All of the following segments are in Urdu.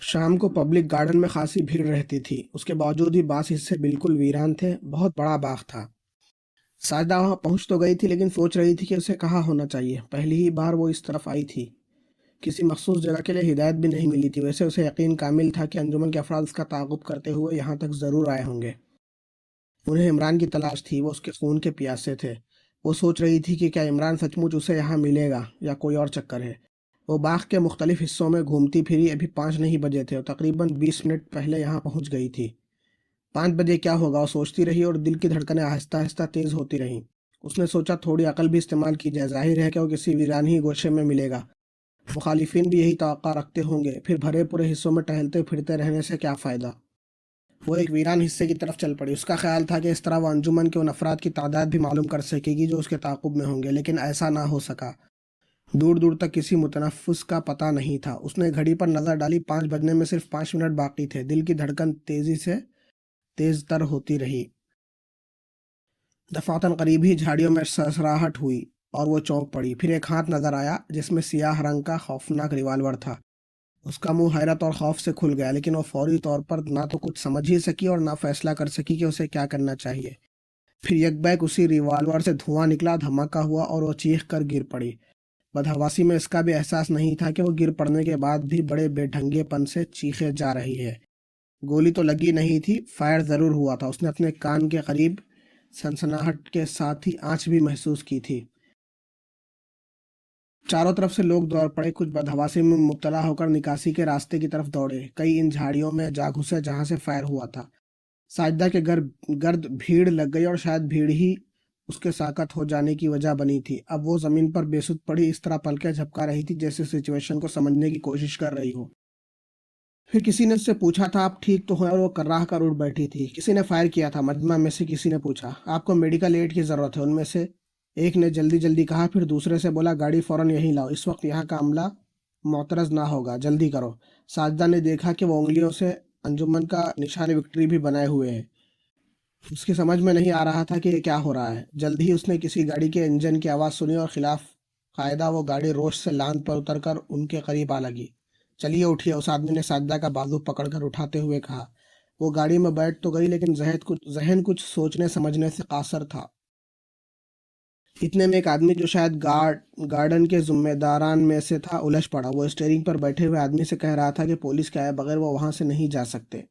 شام کو پبلک گارڈن میں خاصی بھیڑ رہتی تھی، اس کے باوجود بھی بعض حصے بالکل ویران تھے۔ بہت بڑا باغ تھا۔ ساجدہ وہاں پہنچ تو گئی تھی لیکن سوچ رہی تھی کہ اسے کہاں ہونا چاہیے۔ پہلی ہی بار وہ اس طرف آئی تھی، کسی مخصوص جگہ کے لیے ہدایت بھی نہیں ملی تھی۔ ویسے اسے یقین کامل تھا کہ انجمن کے افراد اس کا تعاقب کرتے ہوئے یہاں تک ضرور آئے ہوں گے۔ انہیں عمران کی تلاش تھی، وہ اس کے خون کے پیاسے تھے۔ وہ سوچ رہی تھی کہ کیا عمران سچ مچ اسے یہاں ملے گا یا کوئی اور چکر ہے۔ وہ باغ کے مختلف حصوں میں گھومتی پھری۔ ابھی 5 نہیں بجے تھے اور تقریباً 20 منٹ پہلے یہاں پہنچ گئی تھی۔ 5 بجے کیا ہوگا، وہ سوچتی رہی اور دل کی دھڑکنیں آہستہ آہستہ تیز ہوتی رہیں۔ اس نے سوچا تھوڑی عقل بھی استعمال کی جائے، ظاہر ہے کہ وہ کسی ویران ہی گوشے میں ملے گا۔ مخالفین بھی یہی توقع رکھتے ہوں گے، پھر بھرے پورے حصوں میں ٹہلتے پھرتے رہنے سے کیا فائدہ۔ وہ ایک ویران حصے کی طرف چل پڑی۔ اس کا خیال تھا کہ اس طرح وہ انجمن کے ان افراد کی تعداد بھی معلوم کر سکے گی جو اس کے تعاقب میں ہوں گے، لیکن ایسا نہ ہو سکا۔ دور دور تک کسی متنفس کا پتہ نہیں تھا۔ اس نے گھڑی پر نظر ڈالی، 5 بجنے میں صرف 5 منٹ باقی تھے۔ دل کی دھڑکن تیزی سے تیز تر ہوتی رہی۔ دفعتاً قریب ہی جھاڑیوں میں سرسراہٹ ہوئی اور وہ چونک پڑی۔ پھر ایک ہاتھ نظر آیا جس میں سیاہ رنگ کا خوفناک ریوالور تھا۔ اس کا منہ حیرت اور خوف سے کھل گیا، لیکن وہ فوری طور پر نہ تو کچھ سمجھ ہی سکی اور نہ فیصلہ کر سکی کہ اسے کیا کرنا چاہیے۔ پھر یک بیک اسی ریوالور سے دھواں نکلا، دھماکہ ہوا اور وہ چیخ کر گر پڑی۔ بدحواسی میں اس کا بھی احساس نہیں تھا کہ وہ گر پڑنے کے بعد بھی بڑے بے ڈھنگے پن سے چیخے جا رہی ہے۔ گولی تو لگی نہیں تھی، فائر ضرور ہوا تھا۔ اس نے اپنے کان کے قریب سنسناہٹ کے ساتھ ہی آنچ بھی محسوس کی تھی۔ چاروں طرف سے لوگ دوڑ پڑے، کچھ بدحواسی میں مبتلا ہو کر نکاسی کے راستے کی طرف دوڑے۔ کئی ان جھاڑیوں میں جا گھسے جہاں سے فائر ہوا تھا۔ ساجدہ کے گرد بھیڑ لگ گئی اور شاید بھیڑ ہی اس کے ساکت ہو جانے کی وجہ بنی تھی۔ اب وہ زمین پر بے سود پڑی اس طرح پلکیں جھپکا رہی تھی جیسے سچویشن کو سمجھنے کی کوشش کر رہی ہو۔ پھر کسی نے اس سے پوچھا تھا، آپ ٹھیک تو ہیں؟ اور وہ کرراہ کر اٹھ بیٹھی تھی۔ کسی نے فائر کیا تھا، مجمع میں سے کسی نے پوچھا۔ آپ کو میڈیکل ایڈ کی ضرورت ہے، ان میں سے ایک نے جلدی جلدی کہا۔ پھر دوسرے سے بولا، گاڑی فوراً یہیں لاؤ، اس وقت یہاں کا عملہ معترض نہ ہوگا، جلدی کرو۔ ساجدہ نے دیکھا کہ وہ انگلیوں سے انجمن کا نشان وکٹری بھی بنائے ہوئے ہے۔ اس کی سمجھ میں نہیں آ رہا تھا کہ یہ کیا ہو رہا ہے۔ جلد ہی اس نے کسی گاڑی کے انجن کی آواز سنی اور خلاف قاعدہ وہ گاڑی روش سے لاند پر اتر کر ان کے قریب آ لگی۔ چلیے اٹھیے، اس آدمی نے ساجدہ کا بازو پکڑ کر اٹھاتے ہوئے کہا۔ وہ گاڑی میں بیٹھ تو گئی لیکن ذہن کچھ سوچنے سمجھنے سے قاصر تھا۔ اتنے میں ایک آدمی جو شاید گارڈن کے ذمہ داران میں سے تھا الجھ پڑا۔ وہ اسٹیئرنگ پر بیٹھے ہوئے آدمی سے کہہ رہا تھا کہ پولیس کے آئے بغیر وہ وہاں سے نہیں جا سکتے۔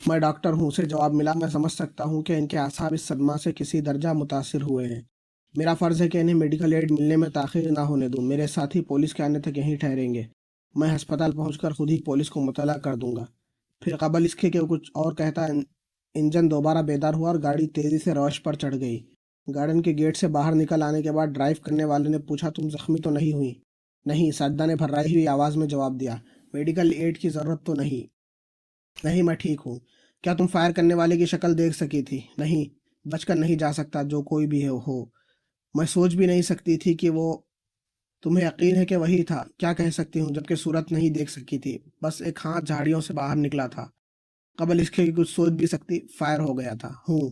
میں ڈاکٹر ہوں، اسے جواب ملا۔ میں سمجھ سکتا ہوں کہ ان کے اعصاب اس صدمہ سے کسی درجہ متاثر ہوئے ہیں۔ میرا فرض ہے کہ انہیں میڈیکل ایڈ ملنے میں تاخیر نہ ہونے دوں۔ میرے ساتھی پولیس کے آنے تک یہیں ٹھہریں گے۔ میں ہسپتال پہنچ کر خود ہی پولیس کو مطلع کر دوں گا۔ پھر قبل اس کے کہ وہ کچھ اور کہتا، انجن دوبارہ بیدار ہوا اور گاڑی تیزی سے روش پر چڑھ گئی۔ گارڈن کے گیٹ سے باہر نکل آنے کے بعد ڈرائیو کرنے والے نے پوچھا، تم زخمی تو نہیں ہوئی؟ نہیں، ساجدہ نے بھررائی ہوئی آواز میں جواب دیا۔ میڈیکل ایڈ کی ضرورت تو نہیں؟ نہیں، میں ٹھیک ہوں۔ کیا تم فائر کرنے والے کی شکل دیکھ سکی تھی؟ نہیں، بچ کر نہیں جا سکتا جو کوئی بھی ہو۔ میں سوچ بھی نہیں سکتی تھی کہ وہ… تمہیں یقین ہے کہ وہی تھا؟ کیا کہہ سکتی ہوں جبکہ صورت نہیں دیکھ سکی تھی، بس ایک ہاتھ جھاڑیوں سے باہر نکلا تھا۔ قبل اس کے کچھ سوچ بھی سکتی، فائر ہو گیا تھا۔ ہوں۔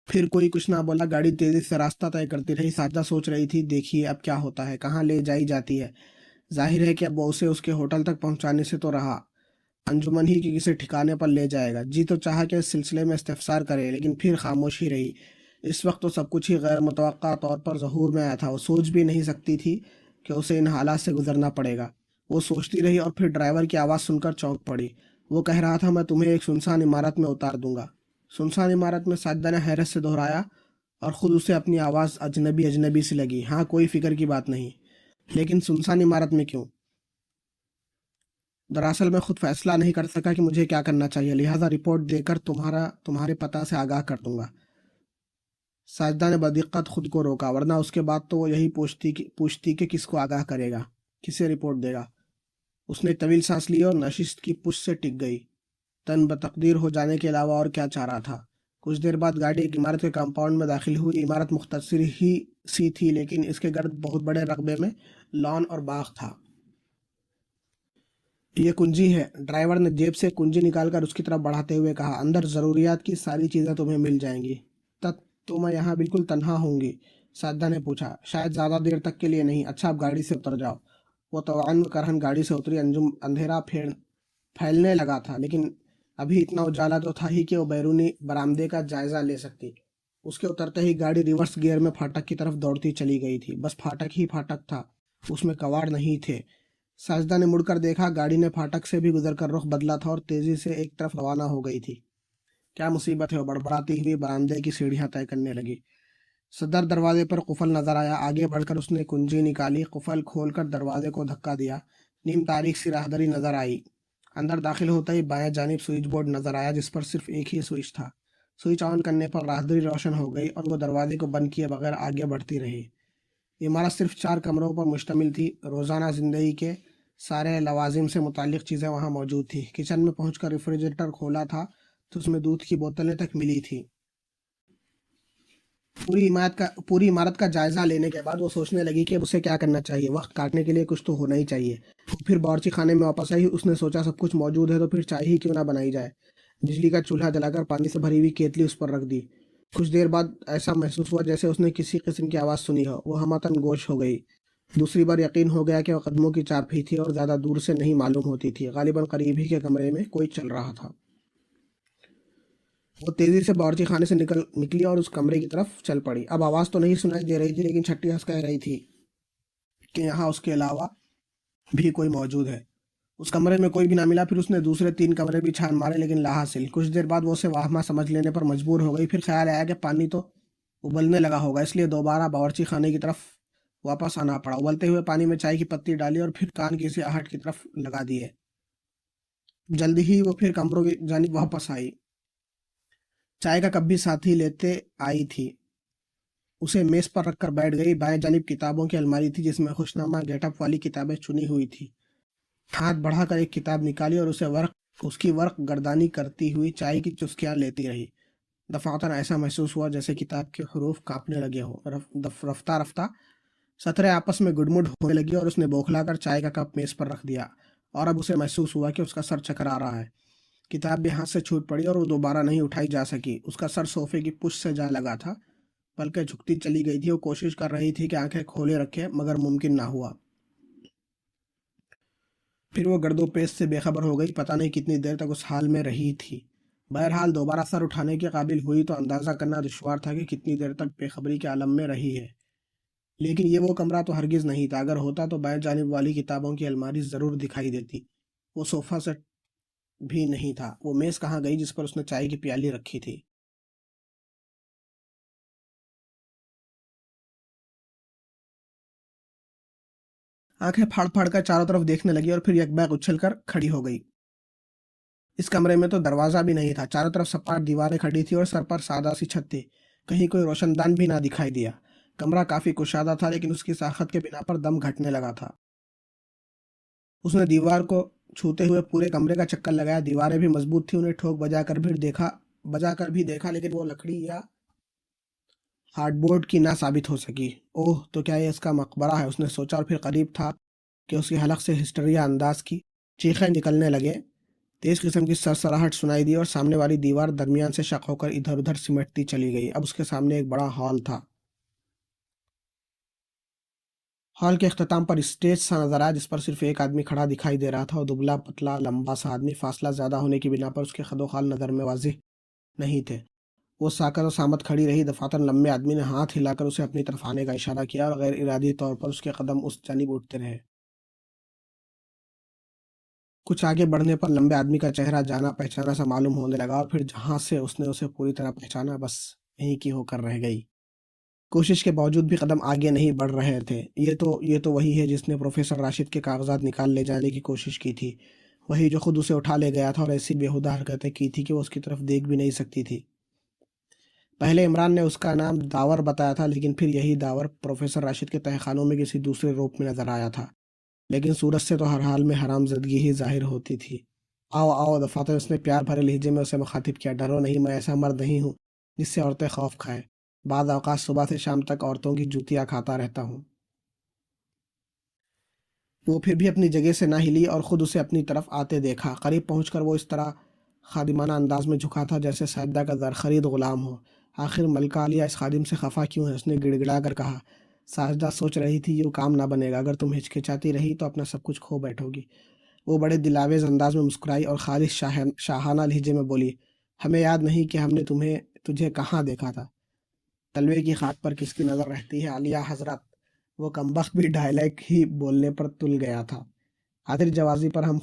پھر کوئی کچھ نہ بولا۔ گاڑی تیزی سے راستہ طے کرتی رہی۔ ساجدہ سوچ رہی تھی، دیکھیے اب کیا ہوتا ہے، کہاں لے جائی جاتی ہے۔ ظاہر ہے کہ اب وہ اسے اس کے ہوٹل تک پہنچانے سے تو رہا، انجمن ہی کے کسی ٹھکانے پر لے جائے گا۔ جی تو چاہا کہ اس سلسلے میں استفسار کرے، لیکن پھر خاموشی رہی۔ اس وقت تو سب کچھ ہی غیر متوقع طور پر ظہور میں آیا تھا۔ وہ سوچ بھی نہیں سکتی تھی کہ اسے ان حالات سے گزرنا پڑے گا۔ وہ سوچتی رہی اور پھر ڈرائیور کی آواز سن کر چونک پڑی۔ وہ کہہ رہا تھا، میں تمہیں ایک سنسان عمارت میں اتار دوں گا۔ سنسان عمارت میں؟ ساجدہ نے حیرت سے دہرایا اور خود اسے اپنی آواز اجنبی سی لگی۔ ہاں، کوئی فکر کی بات نہیں، لیکن سنسان عمارت میں کیوں؟ دراصل میں خود فیصلہ نہیں کر سکا کہ مجھے کیا کرنا چاہیے، لہٰذا رپورٹ دے کر تمہارے پتہ سے آگاہ کر دوں گا۔ ساجدہ نے بدقت خود کو روکا، ورنہ اس کے بعد تو وہ یہی پوچھتی کہ کس کو آگاہ کرے گا، کسے رپورٹ دے گا۔ اس نے طویل سانس لی اور نشست کی پشت سے ٹک گئی۔ تن بتقدیر ہو جانے کے علاوہ اور کیا چاہ رہا تھا۔ کچھ دیر بعد گاڑی ایک عمارت کے کمپاؤنڈ میں داخل ہوئی۔ عمارت مختصر ہی سی تھی لیکن اس کے گرد بہت بڑے رقبے میں لان اور باغ تھا۔ یہ کنجی ہے، ڈرائیور نے جیب سے کنجی نکال کر اس کی طرف بڑھاتے ہوئے کہا۔ اندر ضروریات کی ساری چیزیں تمہیں مل جائیں گی۔ تو میں یہاں بالکل تنہا ہوں گی۔ ساجدہ نے پوچھا۔ شاید زیادہ دیر تک کے لیے نہیں، اچھا اب گاڑی سے اتر جاؤ۔ وہ توان کرہن گاڑی سے اتری۔ انجم اندھیرا پھیلنے لگا تھا، لیکن ابھی اتنا اجالا تو تھا ہی کہ وہ بیرونی برآمدے کا جائزہ لے سکتی۔ اس کے اترتے ہی گاڑی ریورس گیئر میں پھاٹک کی طرف دوڑتی چلی گئی تھی۔ بس پھاٹک ہی پھاٹک تھا، اس میں کواڑ نہیں تھے۔ ساجدہ نے مڑ کر دیکھا، گاڑی نے پھاٹک سے بھی گزر کر رخ بدلا تھا اور تیزی سے ایک طرف روانہ ہو گئی تھی۔ کیا مصیبت ہے، وہ بڑبڑاتی ہوئی برآمدے کی سیڑھیاں طے کرنے لگی۔ صدر دروازے پر قفل نظر آیا۔ آگے بڑھ کر اس نے کنجی نکالی، قفل کھول کر دروازے کو دھکا دیا۔ نیم تاریخ سی راہدری نظر آئی۔ اندر داخل ہوتا ہی بائیں جانب سوئچ بورڈ نظر آیا، جس پر صرف ایک ہی سوئچ تھا۔ سوئچ آن کرنے پر راہدری روشن ہو گئی اور وہ دروازے کو بند کیے بغیر آگے بڑھتی رہی۔ عمارت صرف 4 کمروں پر مشتمل تھی۔ روزانہ زندگی کے سارے لوازم سے متعلق چیزیں وہاں موجود تھیں۔ کچن میں پہنچ کر ریفریجریٹر کھولا تھا تو اس میں دودھ کی بوتلیں تک ملی تھی۔ پوری عمارت کا جائزہ لینے کے بعد وہ سوچنے لگی کہ اسے کیا کرنا چاہیے۔ وقت کاٹنے کے لیے کچھ تو ہونا ہی چاہیے۔ پھر باورچی خانے میں واپس آئی۔ اس نے سوچا سب کچھ موجود ہے تو پھر چائے ہی کیوں نہ بنائی جائے۔ بجلی کا چولہا جلا کر پانی سے بھری ہوئی کیتلی اس پر رکھ دی۔ کچھ دیر بعد ایسا محسوس ہوا جیسے اس نے کسی قسم کی آواز سنی ہو۔ وہ ہمتن گوش ہو گئی۔ دوسری بار یقین ہو گیا کہ وہ قدموں کی چاپ ہی تھی اور زیادہ دور سے نہیں معلوم ہوتی تھی۔ غالباً قریب ہی کے کمرے میں کوئی چل رہا تھا۔ وہ تیزی سے باورچی خانے سے نکلی اور اس کمرے کی طرف چل پڑی۔ اب آواز تو نہیں سنائی دے رہی تھی، لیکن چھٹی ہنس کہہ رہی تھی کہ یہاں اس کے علاوہ بھی کوئی موجود ہے۔ اس کمرے میں کوئی بھی نہ ملا۔ پھر اس نے دوسرے 3 کمرے بھی چھان مارے، لیکن لا حاصل۔ کچھ دیر بعد وہ اسے واہمہ سمجھ لینے پر مجبور ہو گئی۔ پھر خیال آیا کہ پانی تو ابلنے لگا ہوگا، اس لیے دوبارہ باورچی خانے کی طرف واپس آنا پڑا۔ ابلتے ہوئے پانی میں چائے کی پتی ڈالی اور پھر کان کی سیاہٹ کی طرف لگا دیے۔ جلدی ہی وہ پھر کمروں کی جانب واپس آئی۔ چائے کا کپ بھی ساتھ ہی لیتے آئی تھی۔ اسے میز پر رکھ کر بیٹھ گئی۔ بائیں جانب کتابوں کی الماری تھی، جس میں خوشنامہ گیٹ اپ والی کتابیں چنی ہوئی تھی۔ ہاتھ بڑھا کر ایک کتاب نکالی اور اس کی ورق گردانی کرتی ہوئی چائے کی چسکیاں لیتی رہی۔ دفعتاً ایسا محسوس ہوا جیسے کتاب کے حروف کانپنے لگے ہو۔ رفتہ رفتہ سطریں آپس میں گڈمڈ ہونے لگی اور اس نے بوکھلا کر چائے کا کپ میز پر رکھ دیا، اور اب اسے محسوس ہوا کہ اس کا سر چکرا رہا ہے۔ کتاب بھی ہاتھ سے چھوٹ پڑی اور وہ دوبارہ نہیں اٹھائی جا سکی۔ اس کا سر صوفے کی پشت سے جا لگا تھا، پلکیں جھکتی چلی گئی تھی۔ وہ کوشش کر رہی تھی کہ آنکھیں کھولے رکھے، مگر ممکن نہ ہوا۔ پھر وہ گرد و پیش سے بے خبر ہو گئی۔ پتہ نہیں کتنی دیر تک اس حال میں رہی تھی۔ بہرحال دوبارہ سر اٹھانے کے قابل ہوئی تو اندازہ کرنا دشوار تھا کہ کتنی دیر تک بے خبری کے عالم میں رہی ہے۔ لیکن یہ وہ کمرہ تو ہرگز نہیں تھا۔ اگر ہوتا تو بائیں جانب والی کتابوں کی الماری ضرور دکھائی دیتی۔ وہ صوفہ سیٹ بھی نہیں تھا۔ وہ میز کہاں گئی جس پر اس نے چائے کی پیالی رکھی تھی؟ آنکھیں پھاڑ پھاڑ کر چاروں طرف دیکھنے لگی اور پھر یک بیک اچھل کر کھڑی ہو گئی۔ اس کمرے میں تو دروازہ بھی نہیں تھا۔ چاروں طرف سپاٹ دیواریں کھڑی تھی اور سر پر سادہ سی چھت تھی۔ کہیں کوئی روشن دان بھی نہ دکھائی دیا۔ کمرہ کافی کشادہ تھا، لیکن اس کی ساخت کے بنا پر دم گھٹنے لگا تھا۔ اس نے دیوار کو چھوتے ہوئے پورے کمرے کا چکر لگایا۔ دیواریں بھی مضبوط تھیں۔ انہیں ٹھوک بجا کر بھی دیکھا، لیکن وہ لکڑی یا ہارڈ بورڈ کی نہ ثابت ہو سکی۔ اوہ، تو کیا یہ اس کا مقبرہ ہے؟ اس نے سوچا، اور پھر قریب تھا کہ اس کے حلق سے ہسٹریا انداز کی چیخیں نکلنے لگے۔ تیز قسم کی سرسراہٹ سنائی دی اور سامنے والی دیوار درمیان سے شق ہو کر ادھر ادھر سمٹتی چلی گئی۔ اب اس کے سامنے ایک بڑا ہال تھا۔ ہال کے اختتام پر اسٹیج سا نظر آیا، جس پر صرف ایک آدمی کھڑا دکھائی دے رہا تھا۔ وہ دبلا پتلا لمبا سا آدمی، فاصلہ زیادہ ہونے کی بنا پر اس کے خد و خال نظر میں واضح نہیں تھے۔ وہ ساکت و سامت کھڑی رہی۔ دفعتاً لمبے آدمی نے ہاتھ ہلا کر اسے اپنی طرف آنے کا اشارہ کیا اور غیر ارادی طور پر اس کے قدم اس جانب اٹھتے رہے۔ کچھ آگے بڑھنے پر لمبے آدمی کا چہرہ جانا پہچانا سا معلوم ہونے لگا، اور پھر جہاں سے اس نے اسے پوری طرح پہچانا، بس یہیں کی ہو کر رہ گئی۔ کوشش کے باوجود بھی قدم آگے نہیں بڑھ رہے تھے۔ یہ تو وہی ہے جس نے پروفیسر راشد کے کاغذات نکال لے جانے کی کوشش کی تھی، وہی جو خود اسے اٹھا لے گیا تھا اور ایسی بیہودہ حرکتیں کی تھی کہ وہ اس کی طرف دیکھ بھی نہیں سکتی تھی۔ پہلے عمران نے اس کا نام داور بتایا تھا، لیکن پھر یہی داور پروفیسر راشد کے تہہ خانوں میں کسی دوسرے روپ میں نظر آیا تھا۔ لیکن صورت سے تو ہر حال میں حرام زدگی ہی ظاہر ہوتی تھی۔ آؤ آؤ، دفعتاً اس نے پیار بھرے لہجے میں اسے مخاطب کیا۔ ڈرو نہیں، میں ایسا مرد نہیں ہوں جس سے عورتیں خوف کھائیں۔ بعض اوقات صبح سے شام تک عورتوں کی جوتیاں کھاتا رہتا ہوں۔ وہ پھر بھی اپنی جگہ سے نہ ہلی اور خود اسے اپنی طرف آتے دیکھا۔ قریب پہنچ کر وہ اس طرح خادمانہ انداز میں جھکا تھا جیسے ساجدہ کا زرخرید غلام ہو۔ آخر ملکہ عالیہ اس خادم سے خفا کیوں ہے؟ اس نے گڑ گڑا کر کہا۔ ساجدہ سوچ رہی تھی یہ کام نہ بنے گا، اگر تم ہچکچاتی رہی تو اپنا سب کچھ کھو بیٹھو گی۔ وہ بڑے دلاویز انداز میں مسکرائی اور خالص شاہانہ لہجے میں بولی، ہمیں یاد نہیں کہ ہم نے تجھے کہاں دیکھا تھا؟ تلوے کی خاک پر کس کی نظر رہتی ہے عالیہ حضرت؟ وہ کمبخت بھی ڈائلیک ہی بولنے پر تل گیا تھا۔ حاضر جوابی پر ہم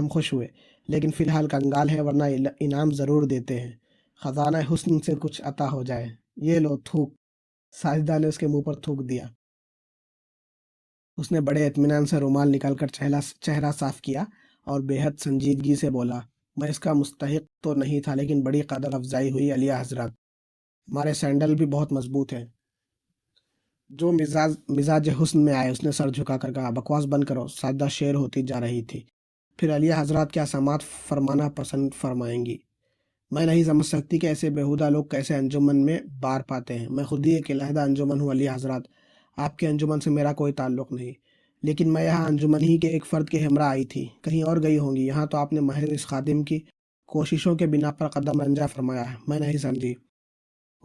خوش ہوئے، لیکن فی الحال کنگال ہے، ورنہ انعام ضرور دیتے ہیں، خزانہ حسن سے کچھ عطا ہو جائے۔ یہ لو تھوک۔ ساجدہ نے اس کے منہ پر تھوک دیا۔ اس نے بڑے اطمینان سے رومال نکال کر چہرہ صاف کیا اور بے حد سنجیدگی سے بولا، میں اس کا مستحق تو نہیں تھا، لیکن بڑی قدر افزائی ہوئی عالیہ حضرت۔ ہمارے سینڈل بھی بہت مضبوط ہیں۔ جو مزاج حسن میں آئے اس نے سر جھکا کر کہا، بکواس بند کرو۔ ساجدہ شیر ہوتی جا رہی تھی۔ پھر عالیہ حضرات کیا سماعت فرمانا پسند فرمائیں گی؟ میں نہیں سمجھ سکتی کہ ایسے بیہودہ لوگ کیسے انجمن میں بار پاتے ہیں۔ میں خود ہی ایک علیحدہ انجمن ہوں عالیہ حضرات، آپ کے انجمن سے میرا کوئی تعلق نہیں، لیکن میں یہاں انجمن ہی کے ایک فرد کے ہمراہ آئی تھی، کہیں اور گئی ہوں گی۔ یہاں تو آپ نے محض اس خادم کی کوششوں کے بنا پر قدم رنجہ فرمایا ہے۔ میں نہیں سمجھی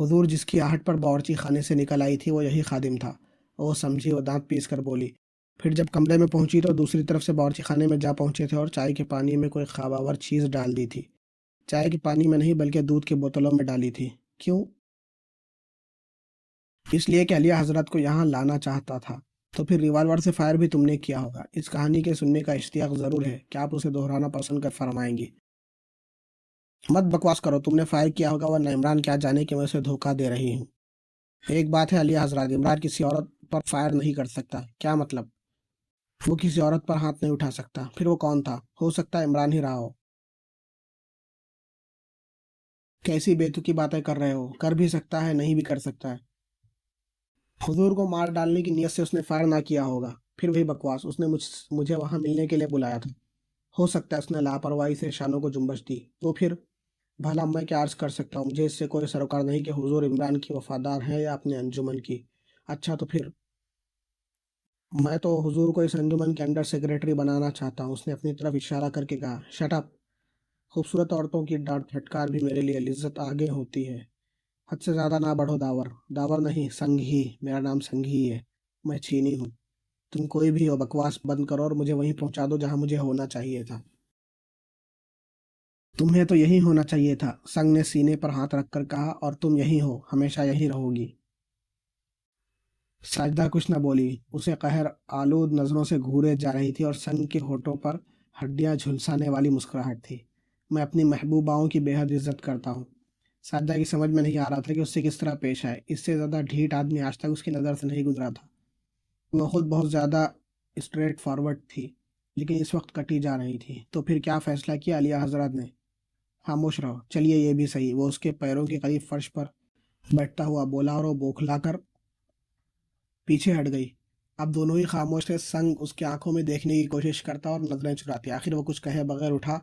حضور، جس کی آہٹ پر باورچی خانے سے نکل آئی تھی وہ یہی خادم تھا۔ وہ سمجھی، وہ دانت پیس کر بولی۔ پھر جب کمرے میں پہنچی تو دوسری طرف سے باورچی خانے میں جا پہنچے تھے اور چائے کے پانی میں کوئی خواب آور چیز ڈال دی تھی۔ چائے کے پانی میں نہیں بلکہ دودھ کی بوتلوں میں ڈالی تھی۔ کیوں؟ اس لیے کہ عالیہ حضرت کو یہاں لانا چاہتا تھا۔ تو پھر ریوالور سے فائر بھی تم نے کیا ہوگا۔ اس کہانی کے سننے کا اشتیاق ضرور ہے، کیا آپ اسے دہرانا پسند کر فرمائیں گی؟ مت بکواس کرو، تم نے فائر کیا ہوگا، ورنہ عمران کیا جانے کہ میں اسے دھوکہ دے رہی ہوں۔ ایک بات ہے عالیہ حضرات، عمران کسی عورت پر فائر نہیں کر سکتا۔ کیا مطلب؟ وہ کسی عورت پر ہاتھ نہیں اٹھا سکتا۔ پھر وہ کون تھا؟ ہو سکتا ہے عمران ہی رہا ہو۔ کیسی بیتوکی باتیں کر رہے ہو؟ کر بھی سکتا ہے، نہیں بھی کر سکتا ہے۔ حضور کو مار ڈالنے کی نیت سے اس نے فائر نہ کیا ہوگا۔ پھر وہی بکواس، اس نے مجھے وہاں ملنے کے لیے بلایا تھا۔ ہو سکتا ہے اس نے لاپرواہی سے شانوں کو جنبش دی۔ تو پھر بھلا میں کیا عرض کر سکتا ہوں؟ مجھے اس سے کوئی سروکار نہیں کہ حضور عمران کی وفادار ہیں یا اپنے انجمن کی۔ اچھا تو پھر؟ میں تو حضور کو اس انجمن کے انڈر سیکریٹری بنانا چاہتا ہوں۔ اس نے اپنی طرف اشارہ کر کے کہا، شٹ اپ۔ خوبصورت عورتوں کی ڈانٹ پھٹکار بھی میرے لیے لذت آگے ہوتی ہے۔ حد سے زیادہ نہ بڑھو داور۔ داور نہیں، سنگ ہی۔ میرا نام سنگ ہی ہے، میں چینی ہوں۔ تم کوئی بھی ہو، بکواس بند کرو اور مجھے وہیں پہنچا دو جہاں مجھے ہونا چاہیے تھا۔ تمہیں تو یہی ہونا چاہیے تھا، سنگ نے سینے پر ہاتھ رکھ کر کہا، اور تم یہی ہو، ہمیشہ یہی رہو گی۔ ساجدہ کچھ نہ بولی، اسے قہر آلود نظروں سے گھورے جا رہی تھی اور سنگ کے ہونٹوں پر ہڈیاں جھلسانے والی مسکراہٹ تھی۔ میں اپنی محبوباؤں کی بے حد عزت کرتا ہوں۔ ساجدہ کی سمجھ میں نہیں آ رہا تھا کہ اس سے کس طرح پیش آئے۔ اس سے زیادہ ڈھیٹ آدمی آج تک اس کی نظر سے نہیں گزرا تھا۔ وہ خود بہت زیادہ اسٹریٹ فارورڈ تھی، لیکن اس وقت کٹی جا رہی تھی۔ تو پھر کیا فیصلہ کیا عالیہ حضرت نے؟ خاموش رہو۔ چلیے یہ بھی صحیح۔ وہ اس کے پیروں کے قریب فرش پر بیٹھتا ہوا بولا اور وہ بوکھلا کر پیچھے ہٹ گئی۔ اب دونوں ہی خاموش تھے۔ سنگ اس کے آنکھوں میں دیکھنے کی کوشش کرتا اور نظریں چراتی۔ آخر وہ کچھ کہے بغیر اٹھا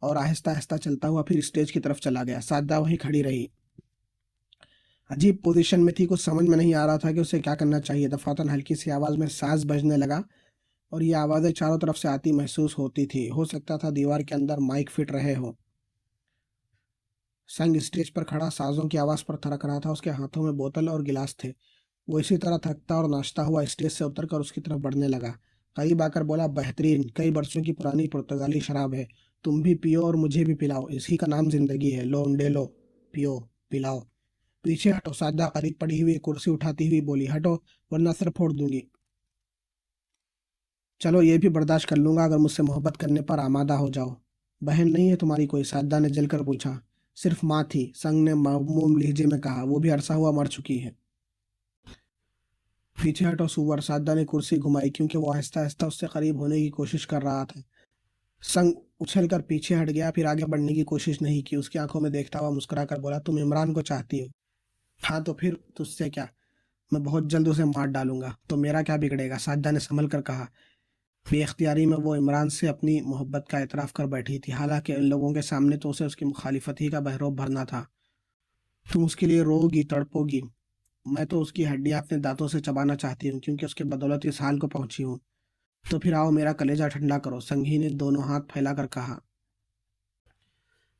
اور آہستہ آہستہ چلتا ہوا پھر اسٹیج کی طرف چلا گیا۔ ساجدہ وہیں کھڑی رہی، عجیب پوزیشن میں تھی۔ کچھ سمجھ میں نہیں آ رہا تھا کہ اسے کیا کرنا چاہیے۔ دفعتاً ہلکی سی آواز میں ساز بجنے لگا اور یہ آوازیں چاروں طرف سے آتی محسوس ہوتی تھی۔ ہو سکتا تھا دیوار کے اندر مائک فٹ رہے ہوں۔ سنگ اسٹیج پر کھڑا سازوں کی آواز پر تھرک رہا تھا۔ اس کے ہاتھوں میں بوتل اور گلاس تھے۔ وہ اسی طرح تھکتا اور ناشتا ہوا اسٹیج سے اتر کر اس کی طرف بڑھنے لگا۔ قریب آ کر بولا، بہترین، کئی برسوں کی پرانی پرتگالی شراب ہے، تم بھی پیو اور مجھے بھی پلاؤ، اسی کا نام زندگی ہے، لو انڈے لو، پیو، پلاؤ۔ پیچھے ہٹو۔ ساجدہ قریب پڑی ہوئی کرسی اٹھاتی ہوئی بولی، ہٹو ورنہ سر پھوڑ دوں گی۔ چلو یہ بھی برداشت کر لوں گا اگر مجھ سے محبت کرنے پر آمادہ ہو جاؤ۔ بہن نہیں ہے تمہاری کوئی؟ ساجدہ نے جل کر پوچھا۔ صرف ماں تھی، سنگ نے مغموم لہجے میں کہا، وہ بھی عرصہ ہوا مر چکی ہے۔ پیچھے ہٹو سور۔ ساجدہ نے کرسی گھمائی کیونکہ وہ آہستہ آہستہ اس سے قریب ہونے کی کوشش کر رہا تھا۔ سنگ اچھل کر پیچھے ہٹ گیا، پھر آگے بڑھنے کی کوشش نہیں کی۔ اس کی آنکھوں میں دیکھتا ہوا مسکرا کر بولا، تم عمران کو چاہتی ہو؟ ہاں تو پھر تجھ سے کیا؟ میں بہت جلد اسے مار ڈالوں گا، تو میرا کیا بگڑے گا؟ ساجدہ نے سنبھل کر کہا۔ بے اختیاری میں وہ عمران سے اپنی محبت کا اعتراف کر بیٹھی تھی، حالانکہ ان لوگوں کے سامنے تو اسے اس کی مخالفت ہی کا بہروپ بھرنا تھا۔ تم اس کے لیے رو گی، تڑپو گی، میں تو اس کی ہڈیاں اپنے دانتوں سے چبانا چاہتی ہوں، کیونکہ اس کے بدولت اس حال کو پہنچی ہوں۔ تو پھر آؤ میرا کلیجہ ٹھنڈا کرو، سنگھی نے دونوں ہاتھ پھیلا کر کہا۔